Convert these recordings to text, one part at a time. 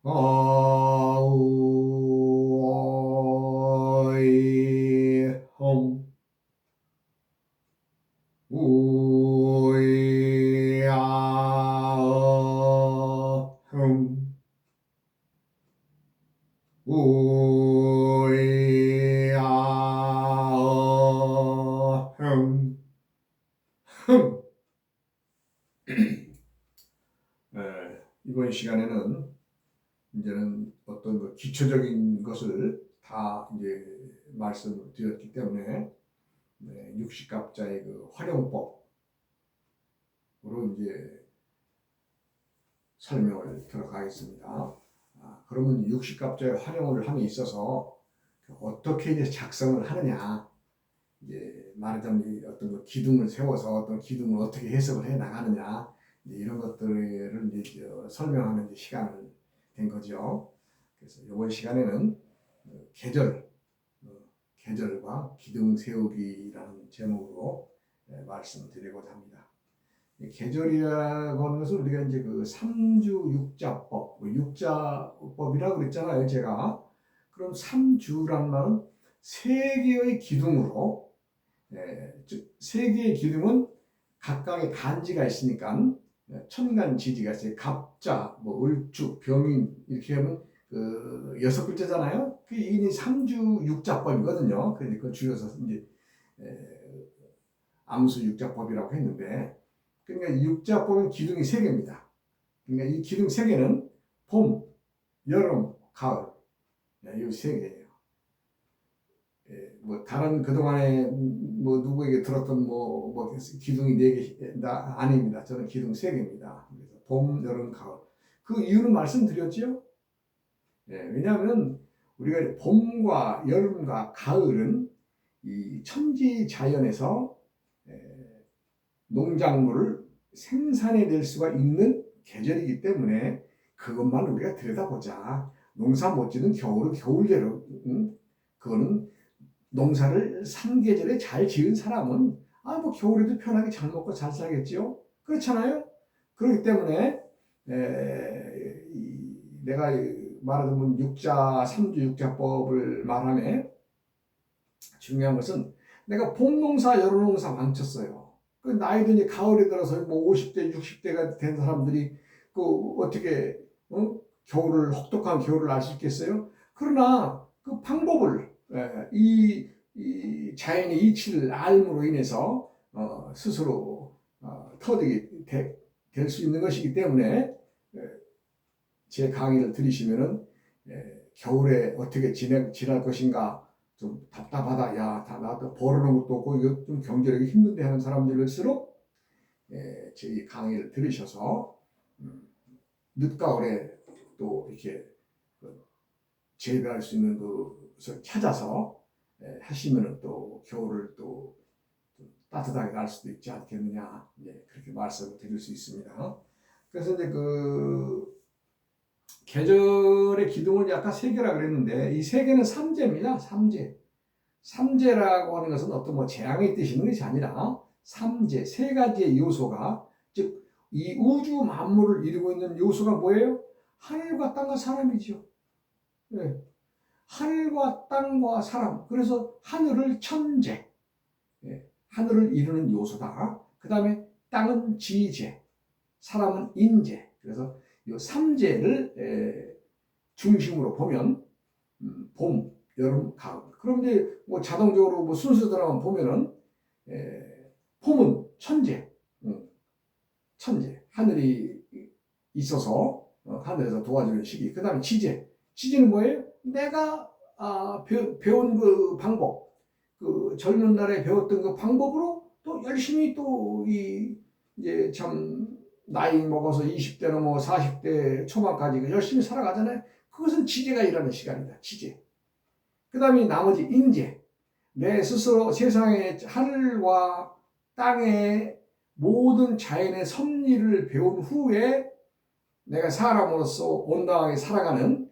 아우이 홈 우야흠 우야흠 흠. 이번 시간에는 이제는 어떤 그 기초적인 것을 다 이제 말씀을 드렸기 때문에 육식갑자의 그 활용법으로 이제 설명을 들어가겠습니다. 그러면 육식갑자의 활용을 함에 있어서 어떻게 이제 작성을 하느냐, 이제 말하자면 어떤 그 기둥을 세워서 어떤 기둥을 어떻게 해석을 해 나가느냐, 이런 것들을 이제 설명하는 이제 시간을 된 거죠. 그래서 이번 시간에는 계절, 계절과 기둥 세우기라는 제목으로 말씀드리고자 합니다. 계절이라고 하는 것은 우리가 이제 그 삼주육자법, 육자법이라고 그랬잖아요, 제가. 그럼 삼주란 말은 세 개의 기둥으로, 세 개의 기둥은 각각의 간지가 있으니까 천간지지가 있어요. 갑자, 뭐 을주, 병인 이렇게 하면 그 6글자잖아요. 그 이게 삼주육자법이거든요. 그러니까 줄여서 이제 암수육자법이라고 했는데, 그러니까 육자법은 기둥이 3개입니다. 그러니까 이 기둥 3개는 봄, 여름, 가을, 이 3개예요. 뭐 다른 그동안에 뭐 누구에게 들었던 뭐 기둥이 4개 아닙니다. 저는 기둥 3개입니다. 그래서 봄, 여름, 가을. 그 이유는 말씀드렸죠. 왜냐하면 우리가 봄과 여름과 가을은 이 천지 자연에서 농작물을 생산해낼 수가 있는 계절이기 때문에 그것만 우리가 들여다보자. 농사 못 짓는 겨울은 겨울대로, 그거는 농사를 3계절에 잘 지은 사람은 뭐 겨울에도 편하게 잘 먹고 잘 살겠지요. 그렇잖아요. 그렇기 때문에 내가 말하자면 육자, 삼주육자법을 말하면 중요한 것은 내가 봄농사, 여름농사 망쳤어요. 그 나이도 이제 가을에 들어서 뭐 50대, 60대가 된 사람들이 그 어떻게 겨울을 혹독한 겨울을 알 수 있겠어요? 그러나 그 방법을 이 자연의 이치를 알므로 인해서 스스로 터득이 될 수 있는 것이기 때문에 제 강의를 들으시면은 겨울에 어떻게 지낼 것인가 좀 답답하다. 야, 나도 벌어놓은 것도 없고 이거 좀 경제력이 힘든데 하는 사람들일수록 제 강의를 들으셔서 늦가을에 또 이렇게 재배할 수 있는 것을 찾아서 하시면은 또 겨울을 또 따뜻하게 날 수도 있지 않겠느냐. 그렇게 말씀을 드릴 수 있습니다. 그래서 이제 그 계절의 기둥을 아까 3개라 그랬는데 이 3개는 삼재입니다. 삼재. 삼재라고 하는 것은 어떤 뭐 재앙의 뜻이 있는 것이 아니라 삼재, 3가지의 요소가, 즉 이 우주 만물을 이루고 있는 요소가 뭐예요? 하늘과 땅과 사람이죠. 네. 하늘과 땅과 사람. 그래서 하늘을 천재, 하늘을 이루는 요소다. 그 다음에 땅은 지재, 사람은 인재. 그래서 이 삼재를 중심으로 보면 봄, 여름, 가을. 그럼 이제 뭐 자동적으로 뭐 순서대로만 보면은 봄은 천재, 천재, 하늘이 있어서 하늘에서 도와주는 시기. 그 다음에 지재, 지재는 뭐예요? 내가 배운 그 방법, 그 젊은 날에 배웠던 그 방법으로 또 열심히 또 이제 참 나이 먹어서 20대 넘어 40대 초반까지 열심히 살아가잖아요. 그것은 지재가 일하는 시간이다. 지재. 그 다음에 나머지 인재. 내 스스로 세상의 하늘과 땅의 모든 자연의 섭리를 배운 후에 내가 사람으로서 온당하게 살아가는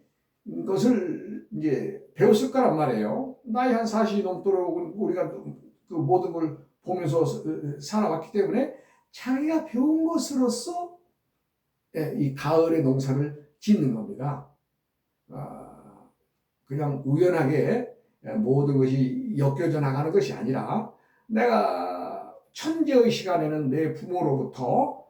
것을 이제 배웠을 거란 말이에요. 나이 한 40이 넘도록 우리가 그 모든 걸 보면서 살아왔기 때문에 자기가 배운 것으로서 이 가을의 농사를 짓는 겁니다. 그냥 우연하게 모든 것이 엮여져 나가는 것이 아니라 내가 천재의 시간에는 내 부모로부터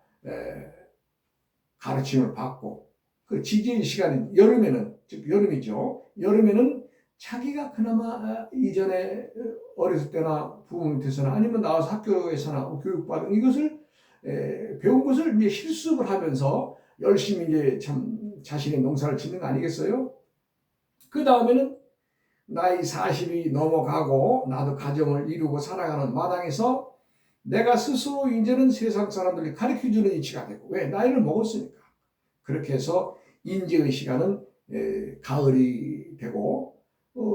가르침을 받고 그 지지의 시간인 여름에는 즉 여름이죠. 여름에는 자기가 그나마 이전에 어렸을 때나 부모 밑에서나 아니면 나와서 학교에서나 교육받은 이것을 배운 것을 이제 실습을 하면서 열심히 이제 참 자신의 농사를 짓는 거 아니겠어요? 그 다음에는 나이 40이 넘어가고 나도 가정을 이루고 살아가는 마당에서 내가 스스로 이제는 세상 사람들이 가르쳐주는 위치가 되고 왜? 나이를 먹었으니까. 그렇게 해서 인재의 시간은 가을이 되고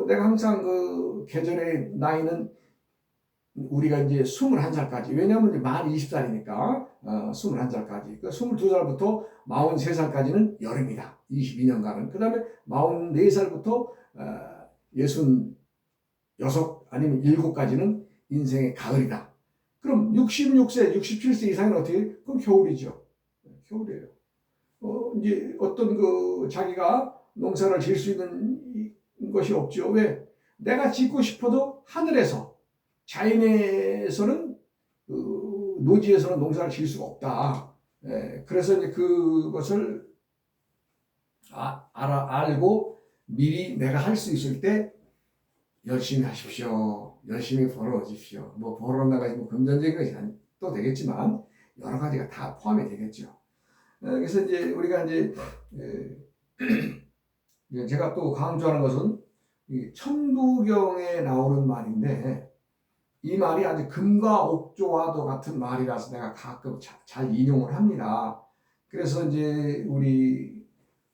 내가 항상 그 계절의 나이는 우리가 이제 21살까지 왜냐하면 이제 만 20살이니까 21살까지 그 22살부터 43살까지는 여름이다. 22년간은 그 다음에 44살부터 66 아니면 7까지는 인생의 가을이다. 그럼 66세, 67세 이상은 어떻게? 그럼 겨울이죠. 겨울이에요. 이제 어떤 그 자기가 농사를 지을 수 있는 것이 없죠. 왜? 내가 짓고 싶어도 하늘에서 자연에서는 노지에서는 농사를 지을 수가 없다. 그래서 이제 그것을 알고 미리 내가 할 수 있을 때 열심히 하십시오. 열심히 벌어오십시오. 뭐 벌어나가지 뭐 금전적인 것이 또 되겠지만 여러 가지가 다 포함이 되겠죠. 그래서 이제 우리가 이제 제가 또 강조하는 것은 천부경에 나오는 말인데 이 말이 아주 금과 옥조와도 같은 말이라서 내가 가끔 잘 인용을 합니다. 그래서 이제 우리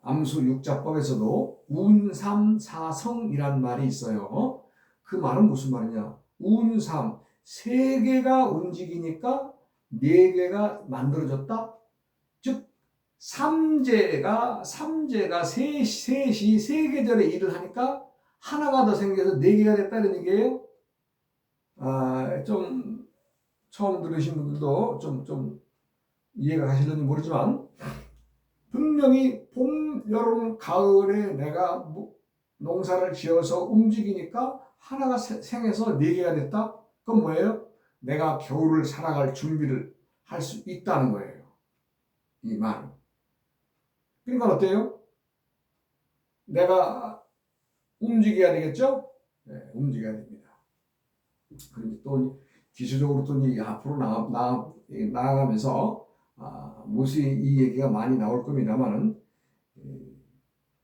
암수 육자법에서도 운삼사성이란 말이 있어요. 그 말은 무슨 말이냐? 운삼, 세 개가 움직이니까 네 개가 만들어졌다. 즉 삼재가 셋이 세 계절의 일을 하니까 하나가 더 생겨서 네 개가 됐다는 얘기예요. 좀 처음 들으신 분들도 좀 이해가 가실는지 모르지만 분명히 봄, 여름, 가을에 내가 농사를 지어서 움직이니까 하나가 생해서 네 개가 됐다? 그건 뭐예요? 내가 겨울을 살아갈 준비를 할 수 있다는 거예요. 이 말. 그러니까 어때요? 내가 움직여야 되겠죠? 네, 움직여야 됩니다. 그런데 또 기술적으로 또 앞으로 나아가면서 무엇이 이 얘기가 많이 나올 겁니다만은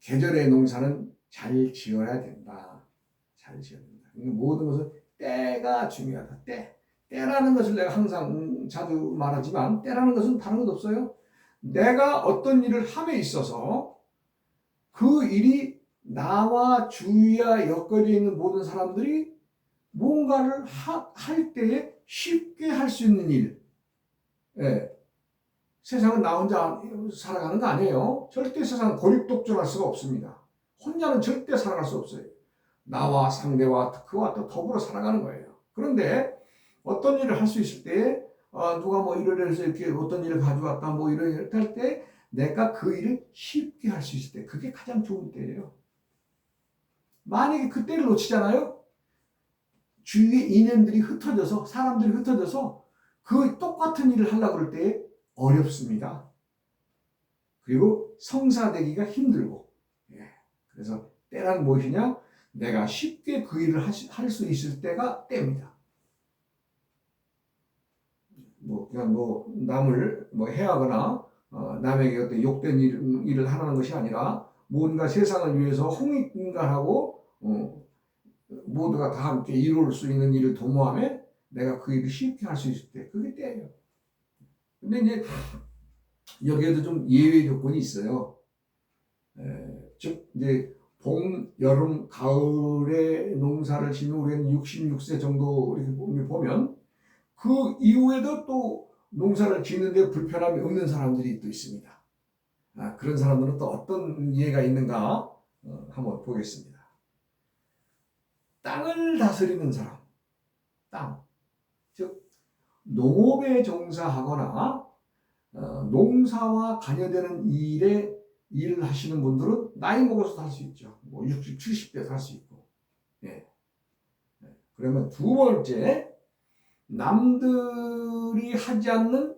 계절의 농사는 잘 지어야 된다. 잘 지어야 된다. 모든 것은 때가 중요하다. 때라는 것을 내가 항상 자주 말하지만 때라는 것은 다른 것 없어요. 내가 어떤 일을 함에 있어서 그 일이 나와 주위에 엮여져 있는 모든 사람들이 뭔가를 할 때에 쉽게 할 수 있는 일. 세상은 나 혼자 살아가는 거 아니에요. 절대 세상은 고립독존할 수가 없습니다. 혼자는 절대 살아갈 수 없어요. 나와 상대와 그와 또 더불어 살아가는 거예요. 그런데 어떤 일을 할 수 있을 때 누가 뭐 일을 해서 이렇게 어떤 일을 가져왔다 뭐 이런 할 때 내가 그 일을 쉽게 할 수 있을 때 그게 가장 좋은 때예요. 만약에 그 때를 놓치잖아요. 주위에 인연들이 흩어져서 사람들이 흩어져서 그 똑같은 일을 하려고 그럴 때 어렵습니다. 그리고 성사되기가 힘들고 그래서 때란 무엇이냐? 내가 쉽게 그 일을 할 수 있을 때가 때입니다. 그냥 남을 해하거나 남에게 어떤 욕된 일을 하라는 것이 아니라 뭔가 세상을 위해서 홍익인간하고 모두가 다 함께 이룰 수 있는 일을 도모하며 내가 그 일을 쉽게 할 수 있을 때 그게 때예요. 근데 이제 여기에도 좀 예외 조건이 있어요. 즉 이제 봄, 여름, 가을에 농사를 지면 우리는 66세 정도 이렇게 보면 그 이후에도 또 농사를 짓는데 불편함이 없는 사람들이 또 있습니다. 그런 사람들은 또 어떤 예가 있는가 한번 보겠습니다. 땅을 다스리는 사람, 땅, 즉 농업에 종사하거나 농사와 관여되는 일에 일을 하시는 분들은 나이 먹어서도 할 수 있죠. 뭐 60, 70대도 할 수 있고. 예. 그러면 두 번째, 남들이 하지 않는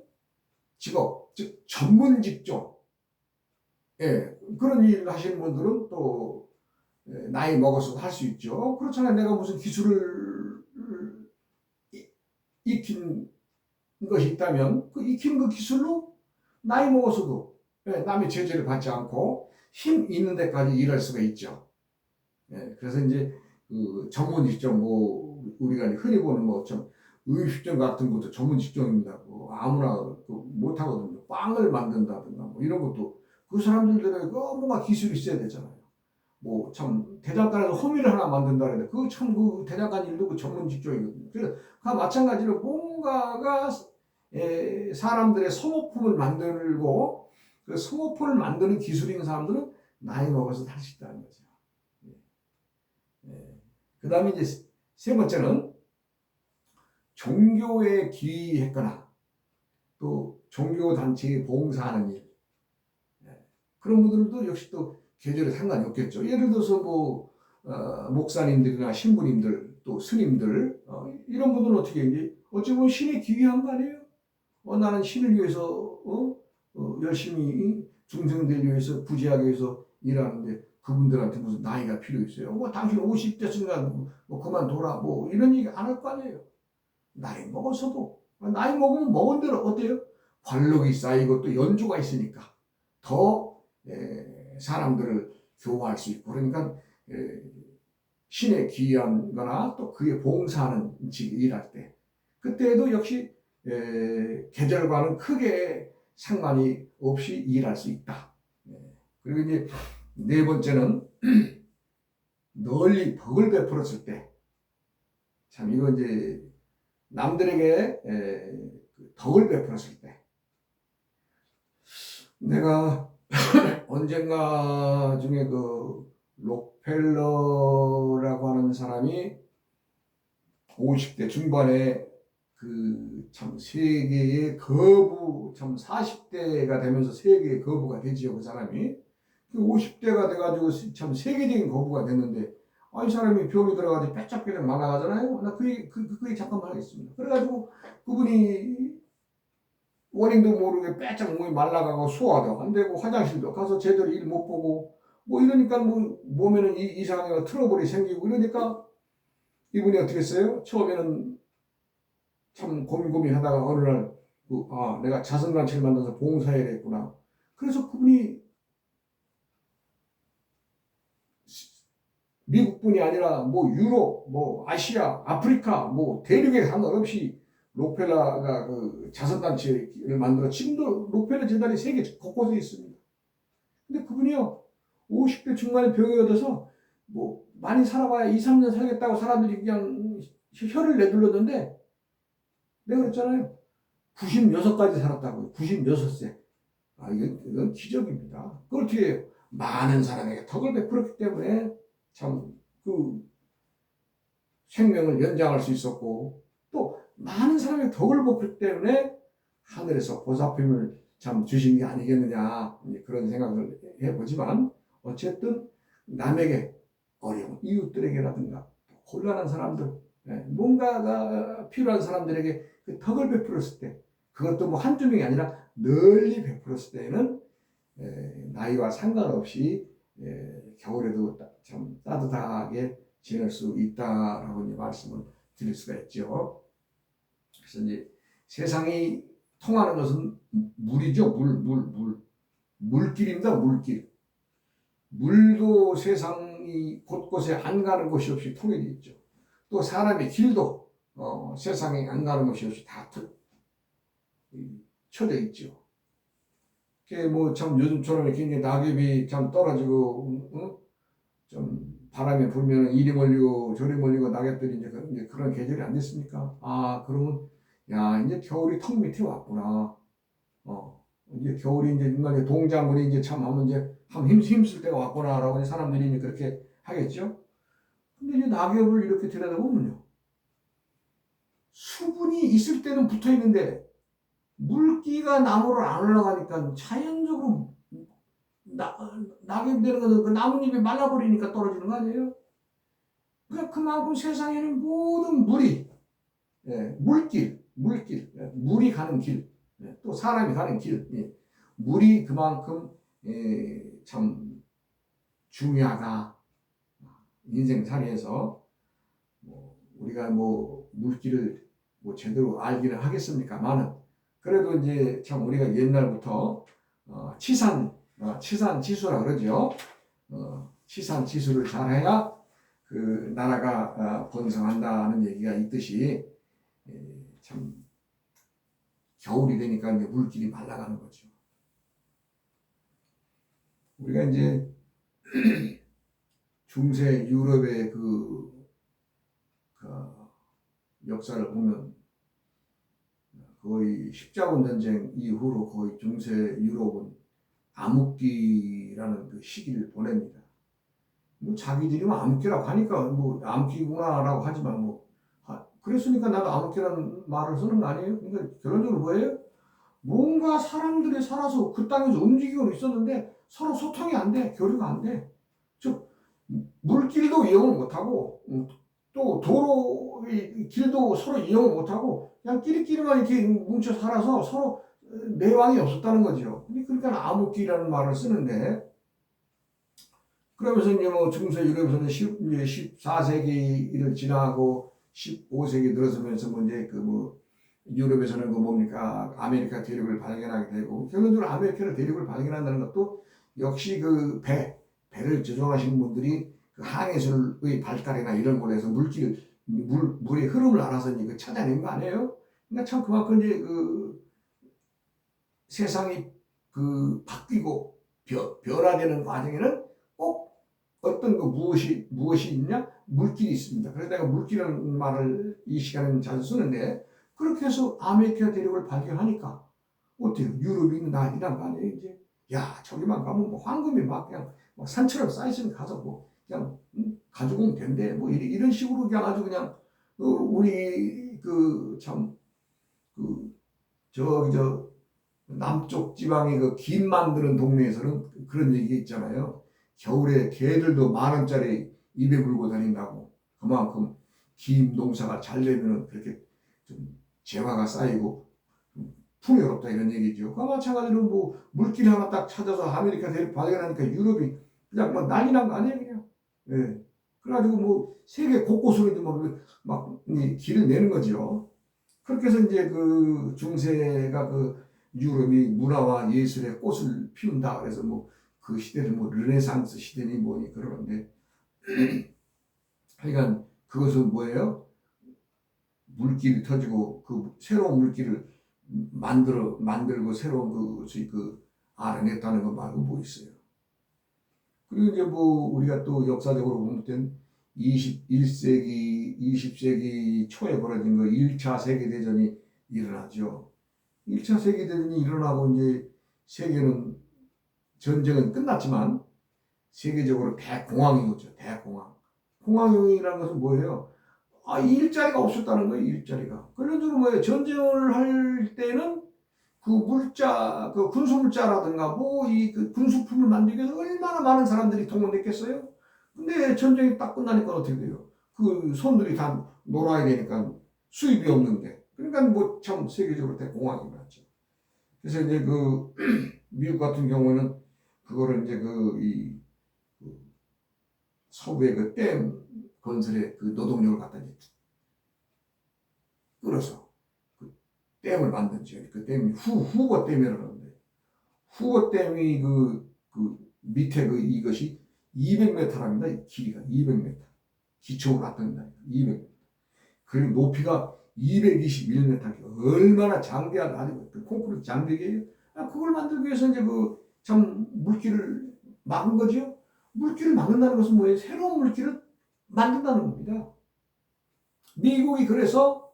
직업, 즉 전문 직종. 예. 그런 일을 하시는 분들은 또 나이 먹어서도 할 수 있죠. 그렇잖아요. 내가 무슨 기술을 익힌 것이 있다면 그 익힌 그 기술로 나이 먹어서도 남의 제재를 받지 않고 힘 있는 데까지 일할 수가 있죠. 그래서 이제 그 전문 직종 뭐 우리가 흔히 보는 뭐 좀 의식점 같은 것도 전문 직종입니다. 뭐 아무나 못 하거든요. 빵을 만든다든가 뭐 이런 것도 그 사람들들에게 뭔가 기술이 있어야 되잖아요. 뭐 참 대장간에서 호미를 하나 만든다 그러는데 그 참 그 대장간 일도 그 전문 직종이거든요. 그래서 그 마찬가지로 뭔가가 사람들의 소모품을 만들고 그 소모품을 만드는 기술이 있는 사람들은 나이 먹어서 할 수 있다는 거죠. 그 다음에 이제 세 번째는 종교에 기여했거나 또 종교단체에 봉사하는 일. 그런 분들도 역시 또 계절에 상관이 없겠죠. 예를 들어서 뭐 목사님들이나 신부님들 또 스님들 이런 분들은 어떻게 이제 어찌 보면 신에 기여한 거 아니에요? 나는 신을 위해서 열심히 중생들 위해서 부지하기 위해서 일하는데 그분들한테 무슨 나이가 필요 있어요? 뭐 당신 50대쯤이나 뭐 그만둬라 뭐 이런 얘기 안 할 거 아니에요? 나이 먹어서도 나이 먹으면 먹은 대로 어때요? 관록이 쌓이고 또 연주가 있으니까 더 사람들을 교화할 수 있고 그러니까 신에 기여한 거나 또 그에 봉사하는 일할 때 그때도 역시 계절과는 크게 상관이 없이 일할 수 있다. 그리고 이제 네 번째는 널리 덕을 베풀었을 때 참 이거 이제 남들에게 덕을 베풀었을 때 내가 언젠가 중에 그 록펠러라고 하는 사람이 50대 중반에 그 참 세계의 거부 참 40대가 되면서 세계의 거부가 되지요. 그 사람이 50대가 돼가지고 참 세계적인 거부가 됐는데 이 사람이 병이 들어가지고 빼짝빼짝 말라가잖아요. 나 그 얘기 잠깐만 하겠습니다. 그래가지고 그분이 원인도 모르게 빼짝 몸이 말라가고 소화도 안 되고 화장실도 가서 제대로 일 못 보고 뭐 이러니까 뭐 몸에는 이상한 트러블이 생기고 이러니까 이분이 어떻게 했어요? 처음에는 참 고민하다가 어느 날 내가 자선단체를 만들어서 봉사해야겠구나. 그래서 그분이 미국뿐이 아니라 뭐 유럽, 뭐 아시아, 아프리카, 뭐 대륙에 상관없이 록펠러가 그 자선단체를 만들어 지금도 록펠러 재단이 세계 곳곳에 있습니다. 근데 그분이요 50대 중반에 병이 얻어서 뭐 많이 살아봐야 2, 3년 살겠다고 사람들이 그냥 혀를 내둘렀는데 내가 그랬잖아요. 96까지 살았다고요. 96세. 이건 기적입니다. 그걸 어떻게 많은 사람에게 덕을 베풀었기 때문에 참 그 생명을 연장할 수 있었고 또 많은 사람의 덕을 베풀기 때문에 하늘에서 보살핌을 참 주신 게 아니겠느냐 그런 생각을 해보지만 어쨌든 남에게 어려운 이웃들에게라든가 곤란한 사람들 뭔가가 필요한 사람들에게 그 덕을 베풀었을 때 그것도 뭐 한두 명이 아니라 널리 베풀었을 때는 나이와 상관없이 겨울에도 참 따뜻하게 지낼 수 있다라고 이제 말씀을 드릴 수가 있죠. 그래서 이제 세상이 통하는 것은 물이죠. 물길입니다. 물길. 물도 세상이 곳곳에 안 가는 곳이 없이 통일이 있죠. 또 사람의 길도 세상에 안 가는 곳이 없이 다 쳐져 있죠. 뭐 참 요즘처럼 이렇게 낙엽이 참 떨어지고 좀 바람이 불면 이리 몰리고 저리 몰리고 낙엽들이 이제 그런 계절이 안 됐습니까? 그러면 야 이제 겨울이 턱 밑에 왔구나. 이제 겨울이 이제 인간의 동작물이 이제 참 하면 이제 힘쓸 때가 왔구나라고 사람들이 이제 그렇게 하겠죠. 근데 이제 낙엽을 이렇게 들여다보면요. 수분이 있을 때는 붙어 있는데 물기가 나무를 안 올라가니까 자연적으로 낙엽이 되는 것은 그 나뭇잎이 말라버리니까 떨어지는 거 아니에요? 그러니까 그만큼 세상에는 모든 물이, 물길, 물이 가는 길, 또 사람이 가는 길, 물이 그만큼 참 중요하다. 인생살이에서 우리가 물길을 제대로 알기는 하겠습니까만은, 그래도 이제 참 우리가 옛날부터 치산지수라 그러죠. 치산지수를 잘해야 그 나라가 번성한다는 얘기가 있듯이, 참 겨울이 되니까 이제 물길이 말라가는 거죠. 우리가 이제 중세 유럽의 그 역사를 보면 거의 십자군 전쟁 이후로 거의 중세 유럽은 암흑기라는 그 시기를 보냅니다. 자기들이 암흑기라고 하니까 암흑기구나라고 하지만 그랬으니까 나도 암흑기라는 말을 쓰는 거 아니에요? 그러니까 결론적으로 뭐예요? 뭔가 사람들이 살아서 그 땅에서 움직이고 있었는데 서로 소통이 안 돼, 교류가 안 돼. 즉 물길도 이용을 못하고 또 도로의 길도 서로 이용을 못하고 그냥 끼리끼리만 이렇게 뭉쳐 살아서 서로 내왕이 없었다는 거죠. 그러니까 암흑기라는 말을 쓰는데, 그러면서 이제 중세 유럽에서는 14세기를 지나고 15세기 들어서면서 이제 유럽에서는 뭡니까? 아메리카 대륙을 발견하게 되고, 결론적으로 아메리카 대륙을 발견한다는 것도 역시 배를 조종하시는 분들이 그 항해술의 발달이나 이런 걸로 해서 물의 흐름을 알아서 이제 찾아낸 거 아니에요? 그러니까 참 그만큼 이제 세상이 바뀌고 변화되는 과정에는 꼭 어떤 무엇이 있냐? 물길이 있습니다. 그래서 내가 물길이라는 말을 이 시간에는 자주 쓰는데, 그렇게 해서 아메리카 대륙을 발견하니까 어때요? 유럽이 난리 난 거 아니에요? 이제 저기만 가면 황금이 그냥 산처럼 쌓여있으면 가서 그냥 가지고 오면 된대. 이런 식으로 그냥 아주 그냥 우리 남쪽 지방의 김 만드는 동네에서는 그런 얘기가 있잖아요. 겨울에 개들도 10,000원짜리 입에 물고 다닌다고. 그만큼 김 농사가 잘 되면 그렇게 좀 재화가 쌓이고 풍요롭다 이런 얘기죠. 그와 마찬가지로 물길 하나 딱 찾아서 아메리카 대륙 발견하니까 유럽이 그냥 난리 난 거 아니에요, 그냥. 예. 그래가지고 세계 곳곳으로 이제 길을 내는 거죠. 그렇게 해서 이제 중세가 유럽이 문화와 예술의 꽃을 피운다. 그래서 그 시대를 르네상스 시대니 뭐니 그러는데, 하여간 그것은 뭐예요? 물길이 터지고 새로운 물길을 만들고 새로운 알아냈다는 거 말고 뭐 있어요. 그리고 이제 우리가 또 역사적으로 보면 21세기, 20세기 초에 벌어진 1차 세계대전이 일어나죠. 1차 세계대전이 일어나고 이제 전쟁은 끝났지만 세계적으로 대공황이 오죠. 대공황. 공황이라는 것은 뭐예요? 일자리가 없었다는 거예요. 일자리가. 그런저로 뭐예요? 전쟁을 할 때는 군수물자라든가 군수품을 만들기 위해서 얼마나 많은 사람들이 동원됐겠어요? 근데 전쟁이 딱 끝나니까 어떻게 돼요? 손들이 다 놀아야 되니까 수입이 없는데. 그러니까 참 세계적으로 대공황이 났죠. 그래서 이제 미국 같은 경우는 그거를 이제 서부의 댐 건설에 노동력을 갖다 끌어서 댐을 만든지. 그 댐이 후보 댐이라고 하는데, 후보 댐이 밑에 이것이 200m랍니다. 길이가 200m. 기초로 놨던다. 200m. 그리고 높이가 221m. 얼마나 장대한 아주 콘크리트 장대기예요. 그걸 만들기 위해서 이제 참 물길을 막은 거죠. 물길을 막는다는 것은 뭐예요? 새로운 물길을 만든다는 겁니다. 미국이 그래서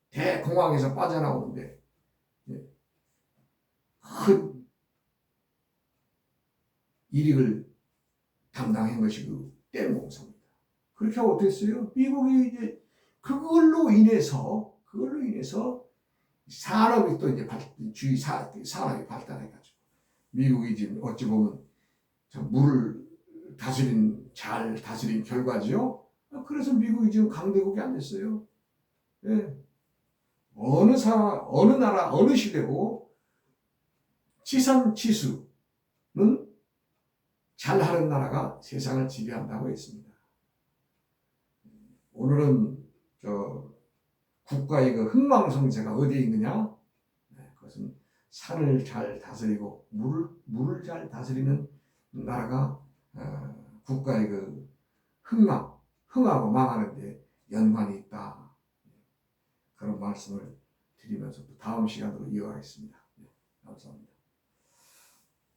대공황에서 빠져나오는데 큰 이익을 담당한 것이 댐 공사입니다. 그렇게 하고 어떻게 했어요? 미국이 이제 그걸로 인해서 산업이 또 이제 산업이 발달해가지고 미국이 지금 어찌 보면 물을 잘 다스린 결과지요. 그래서 미국이 지금 강대국이 안 됐어요. 예. 어느 나라, 어느 시대고 지산 지수는 잘하는 나라가 세상을 지배한다고 했습니다. 오늘은 국가의 그 흥망성쇠가 어디에 있느냐? 그것은 산을 잘 다스리고 물을 잘 다스리는 나라가 국가의 그 흥하고 망하는데 연관이 있다. 그런 말씀을 드리면서 또 다음 시간으로 이어가겠습니다. 감사합니다.